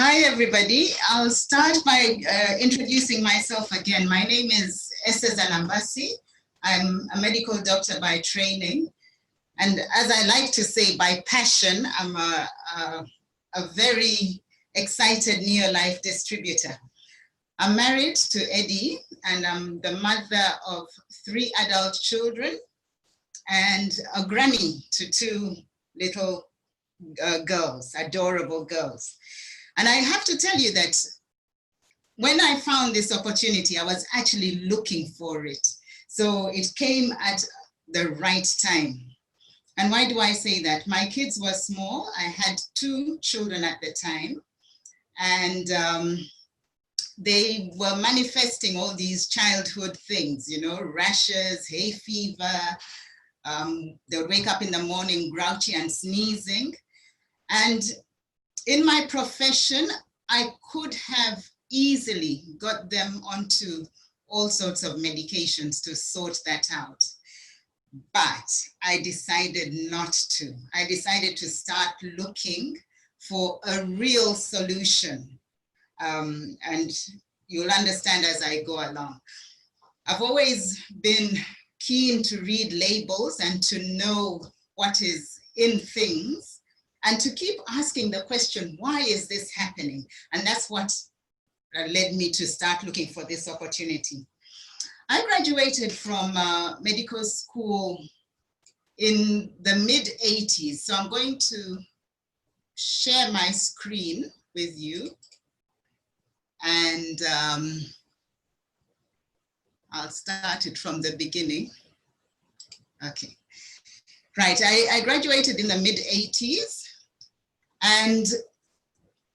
Hi, everybody. I'll start by introducing myself again. My name is Eseza Nambassi. I'm a medical doctor by training. And as I like to say, by passion, I'm a very excited neo-life distributor. I'm married to Eddie, and I'm the mother of 3 adult children and a granny to 2 little girls, adorable girls. And I have to tell you that when I found this opportunity, I was actually looking for it. So it came at the right time. And why do I say that? My kids were small. I had 2 children at the time, and they were manifesting all these childhood things, you know, rashes, hay fever. They would wake up in the morning grouchy and sneezing. And in my profession, I could have easily got them onto all sorts of medications to sort that out. But I decided not to. I decided to start looking for a real solution. And you'll understand as I go along. I've always been keen to read labels and to know what is in things, and to keep asking the question, why is this happening? And that's what led me to start looking for this opportunity. I graduated from medical school in the mid-80s. So I'm going to share my screen with you. And I'll start it from the beginning. Okay. Right, I graduated in the mid-80s. And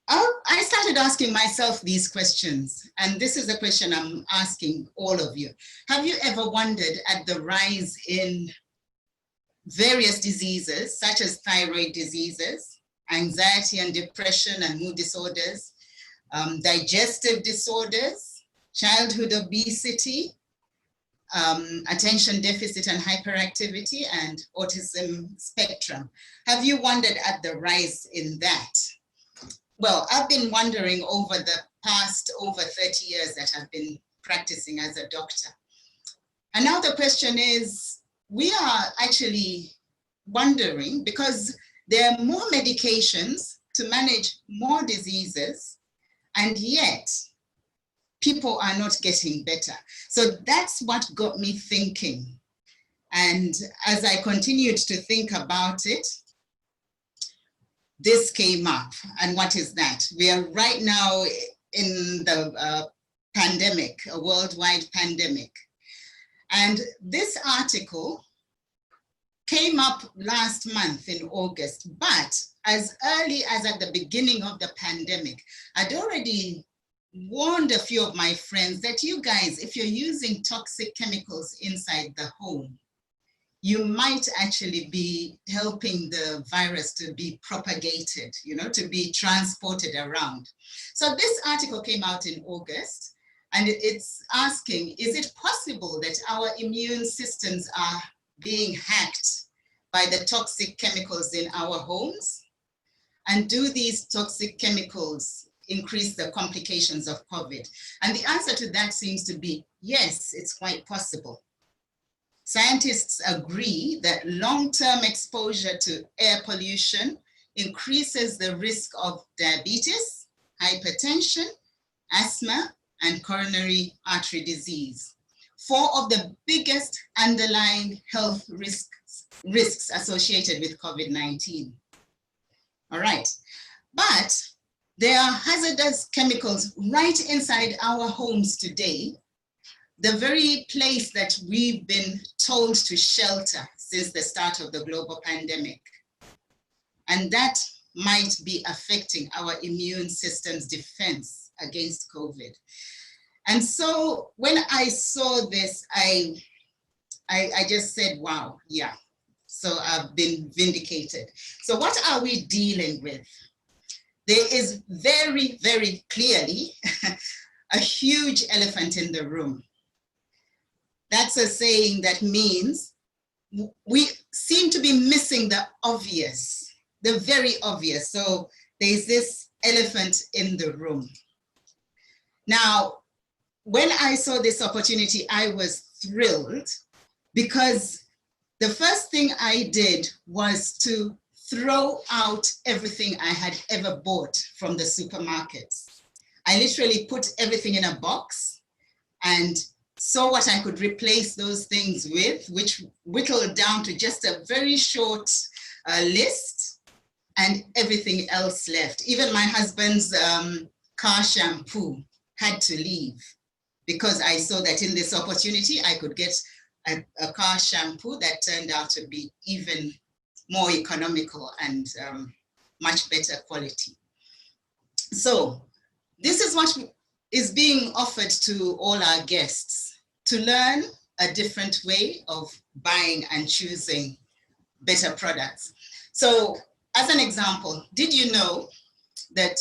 I started asking myself these questions, and this is a question I'm asking all of you. Have you ever wondered at the rise in various diseases, such as thyroid diseases, anxiety and depression and mood disorders, digestive disorders, childhood obesity, attention deficit and hyperactivity, and autism spectrum? Have you wondered at the rise in that? Well, I've been wondering over the past over 30 years that I've been practicing as a doctor. And now the question is, we are actually wondering, because there are more medications to manage more diseases, and yet people are not getting better. So that's what got me thinking. And as I continued to think about it, this came up. And what is that? We are right now in the pandemic, a worldwide pandemic. And this article came up last month in August, but as early as at the beginning of the pandemic, I'd already warned a few of my friends that you guys, if you're using toxic chemicals inside the home, you might actually be helping the virus to be propagated, you know, to be transported around. So this article came out in August, and it's asking, is it possible that our immune systems are being hacked by the toxic chemicals in our homes? And do these toxic chemicals increase the complications of COVID? And the answer to that seems to be, yes, it's quite possible. Scientists agree that long-term exposure to air pollution increases the risk of diabetes, hypertension, asthma, and coronary artery disease, 4 of the biggest underlying health risks associated with COVID-19. All right, but there are hazardous chemicals right inside our homes today, the very place that we've been told to shelter since the start of the global pandemic. And that might be affecting our immune system's defense against COVID. And so when I saw this, I just said, wow, yeah. So I've been vindicated. So what are we dealing with? There is very, very clearly a huge elephant in the room. That's a saying that means we seem to be missing the obvious, the very obvious. So there's this elephant in the room. Now, when I saw this opportunity, I was thrilled because the first thing I did was to throw out everything I had ever bought from the supermarkets. I literally put everything in a box and saw what I could replace those things with, which whittled down to just a very short list, and everything else left. Even my husband's car shampoo had to leave because I saw that in this opportunity, I could get a car shampoo that turned out to be even more economical and much better quality. So this is what is being offered to all our guests, to learn a different way of buying and choosing better products. So as an example, did you know that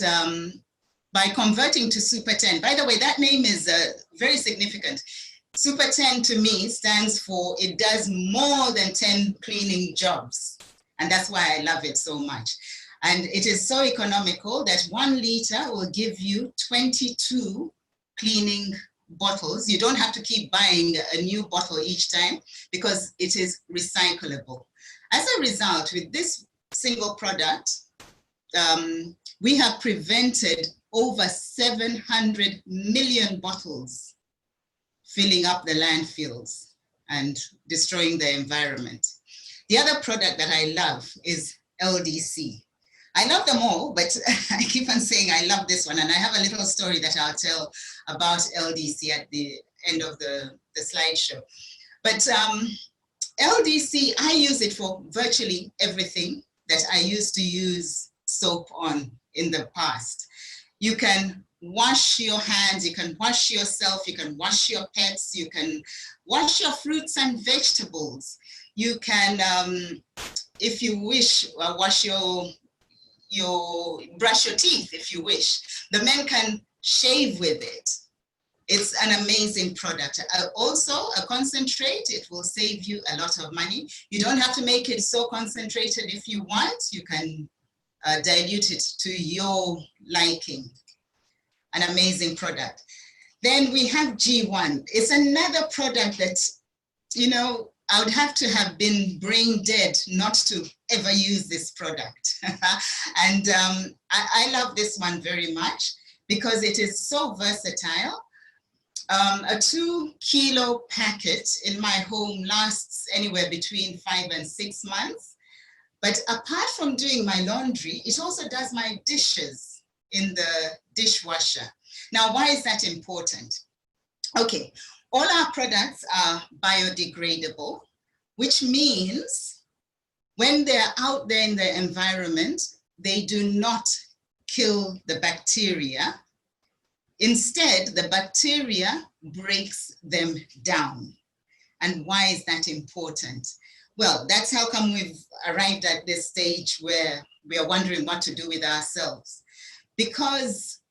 by converting to Super 10, by the way, that name is very significant. Super 10 to me stands for it does more than 10 cleaning jobs. And that's why I love it so much. And it is so economical that 1 liter will give you 22 cleaning bottles. You don't have to keep buying a new bottle each time because it is recyclable. As a result, with this single product, we have prevented over 700 million bottles filling up the landfills and destroying the environment. The other product that I love is LDC. I love them all, but I keep on saying I love this one. And I have a little story that I'll tell about LDC at the end of the slideshow. But LDC, I use it for virtually everything that I used to use soap on in the past. You can wash your hands, you can wash yourself, you can wash your pets, you can wash your fruits and vegetables. You can, if you wish, brush your teeth if you wish. The men can shave with it. It's an amazing product. Also, a concentrate, it will save you a lot of money. You don't have to make it so concentrated if you want. You can dilute it to your liking. An amazing product. Then we have G1. It's another product that, you know, I would have to have been brain dead not to ever use this product. And I love this one very much because it is so versatile. A 2-kilo packet in my home lasts anywhere between 5 and 6 months. But apart from doing my laundry, it also does my dishes in the dishwasher. Now, why is that important? Okay, all our products are biodegradable, which means when they're out there in the environment, they do not kill the bacteria. Instead, the bacteria breaks them down. And why is that important? Well, that's how come we've arrived at this stage where we are wondering what to do with ourselves. Because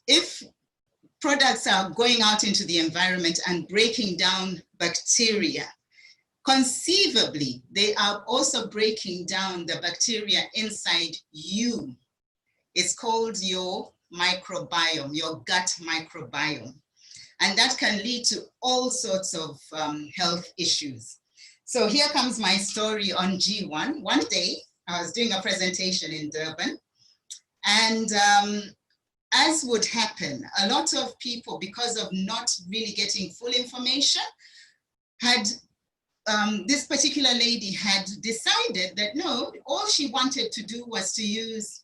if products are going out into the environment and breaking down bacteria, conceivably, they are also breaking down the bacteria inside you. It's called your microbiome, your gut microbiome. And that can lead to all sorts of health issues. So here comes my story on G1. One day, I was doing a presentation in Durban. And as would happen, a lot of people, because of not really getting full information, had this particular lady had decided that no, all she wanted to do was to use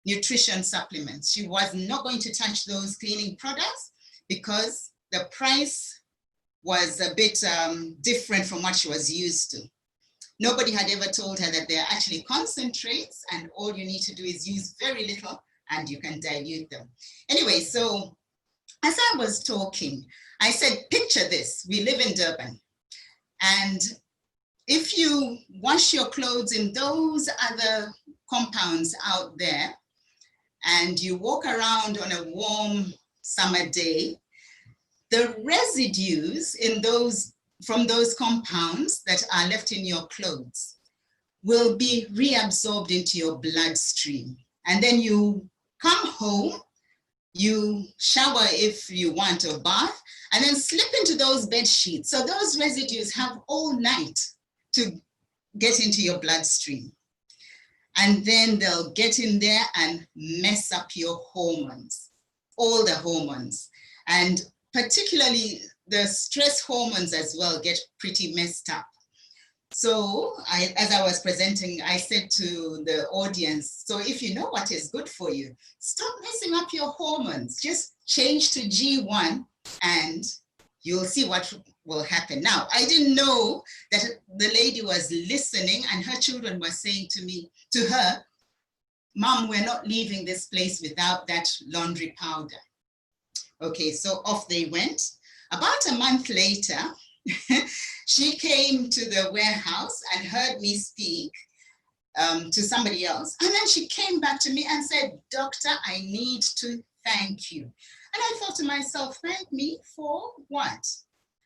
nutrition supplements. She was not going to touch those cleaning products because the price was a bit different from what she was used to. Nobody had ever told her that they're actually concentrates and all you need to do is use very little and you can dilute them. Anyway, so as I was talking, I said, picture this, we live in Durban. And if you wash your clothes in those other compounds out there and you walk around on a warm summer day, the residues in from those compounds that are left in your clothes will be reabsorbed into your bloodstream. And then you come home, you shower if you want, or bath, and then slip into those bed sheets. So those residues have all night to get into your bloodstream. And then they'll get in there and mess up your hormones, all the hormones. And particularly the stress hormones as well get pretty messed up. So as I was presenting, I said to the audience, so if you know what is good for you, stop messing up your hormones. Just change to G1 and you'll see what will happen. Now, I didn't know that the lady was listening and her children were saying to her, Mom, we're not leaving this place without that laundry powder. Okay, so off they went. About a month later, she came to the warehouse and heard me speak to somebody else. And then she came back to me and said, Doctor, I need to thank you. And I thought to myself, thank me for what?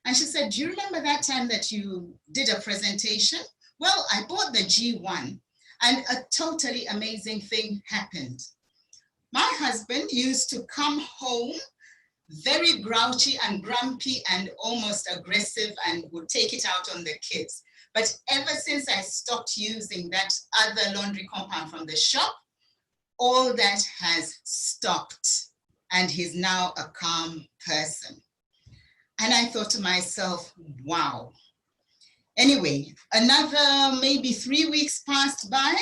And she said, do you remember that time that you did a presentation? Well, I bought the G1 and a totally amazing thing happened. My husband used to come home very grouchy and grumpy and almost aggressive and would take it out on the kids. But ever since I stopped using that other laundry compound from the shop, all that has stopped and he's now a calm person. And I thought to myself, wow. Anyway, another maybe 3 weeks passed by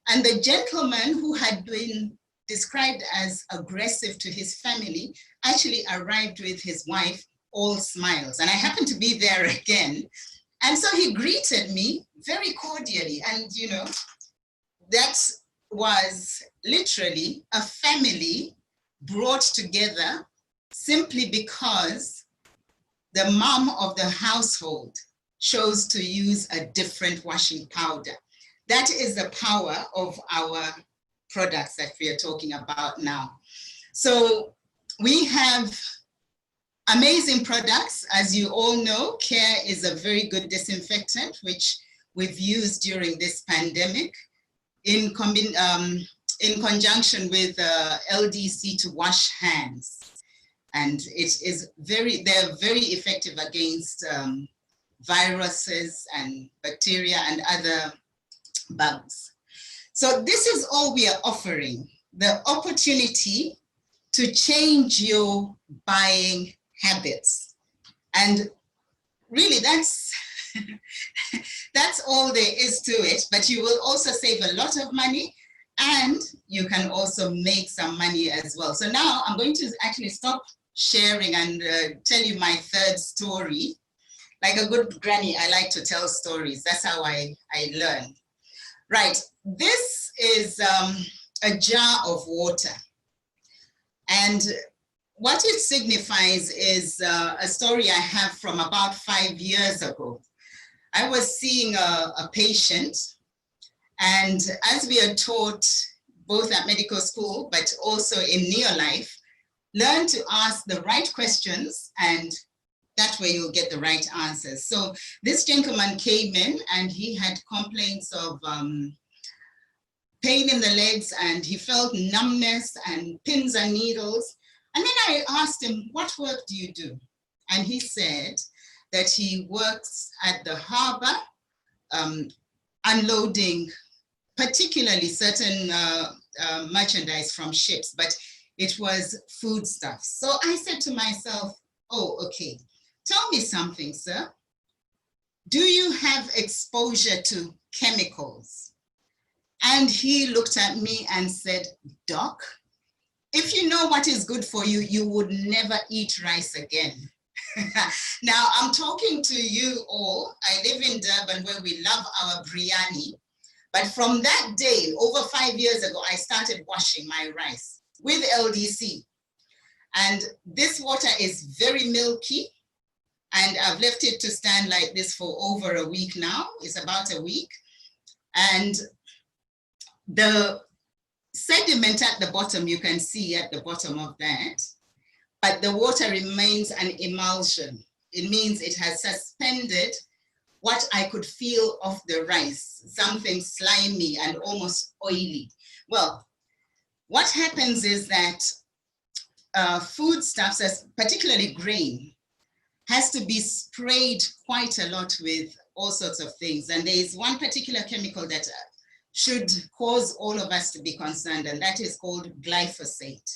and the gentleman who had been described as aggressive to his family actually arrived with his wife, all smiles. And I happened to be there again. And so he greeted me very cordially. And, you know, that was literally a family brought together simply because the mom of the household chose to use a different washing powder. That is the power of our products that we are talking about now. So we have amazing products. As you all know, Care is a very good disinfectant, which we've used during this pandemic in conjunction with LDC to wash hands. And they're very effective against viruses and bacteria and other bugs. So this is all we are offering, the opportunity to change your buying habits. And really that's all there is to it, but you will also save a lot of money and you can also make some money as well. So now I'm going to actually stop sharing and tell you my third story. Like a good granny, I like to tell stories. That's how I learn. Right, this is a jar of water. And what it signifies is a story I have from about 5 years ago. I was seeing a patient, and as we are taught both at medical school, but also in Neolife, learn to ask the right questions and that way you'll get the right answers. So this gentleman came in and he had complaints of pain in the legs and he felt numbness and pins and needles. And then I asked him, what work do you do? And he said that he works at the harbor, unloading particularly certain merchandise from ships, but it was foodstuffs. So I said to myself, oh, okay. Tell me something, sir. Do you have exposure to chemicals? And he looked at me and said, Doc, if you know what is good for you, you would never eat rice again. Now, I'm talking to you all. I live in Durban where we love our biryani. But from that day, over 5 years ago, I started washing my rice with LDC. And this water is very milky. And I've left it to stand like this for over a week now. It's about a week. And the sediment at the bottom, you can see at the bottom of that, but the water remains an emulsion. It means it has suspended what I could feel of the rice, something slimy and almost oily. Well, what happens is that foodstuffs, particularly grain, has to be sprayed quite a lot with all sorts of things. And there is one particular chemical that should cause all of us to be concerned, and that is called glyphosate.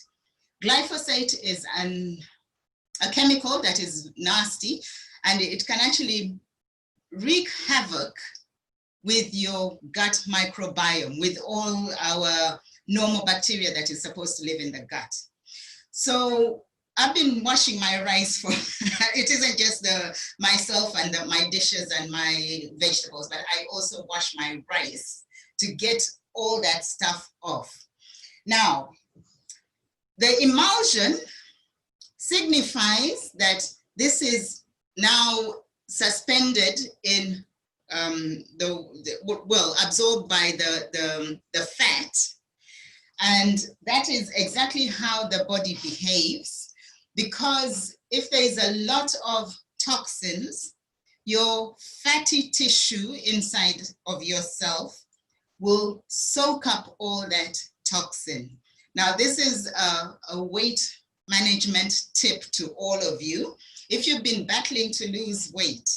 Glyphosate is a chemical that is nasty, and it can actually wreak havoc with your gut microbiome, with all our normal bacteria that is supposed to live in the gut. So I've been washing my rice for, it isn't just myself and my dishes and my vegetables, but I also wash my rice to get all that stuff off. Now, the emulsion signifies that this is now suspended in absorbed by the fat. And that is exactly how the body behaves, because if there is a lot of toxins, your fatty tissue inside of yourself will soak up all that toxin. Now, this is a weight management tip to all of you. If you've been battling to lose weight,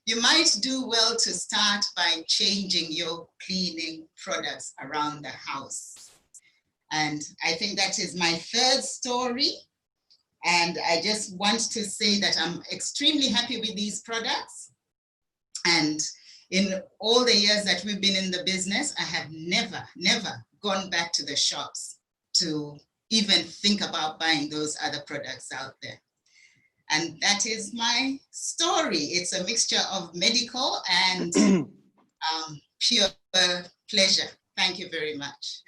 you might do well to start by changing your cleaning products around the house. And I think that is my third story. And I just want to say that I'm extremely happy with these products. And in all the years that we've been in the business, I have never gone back to the shops to even think about buying those other products out there. And that is my story. It's a mixture of medical and pure pleasure. Thank you very much.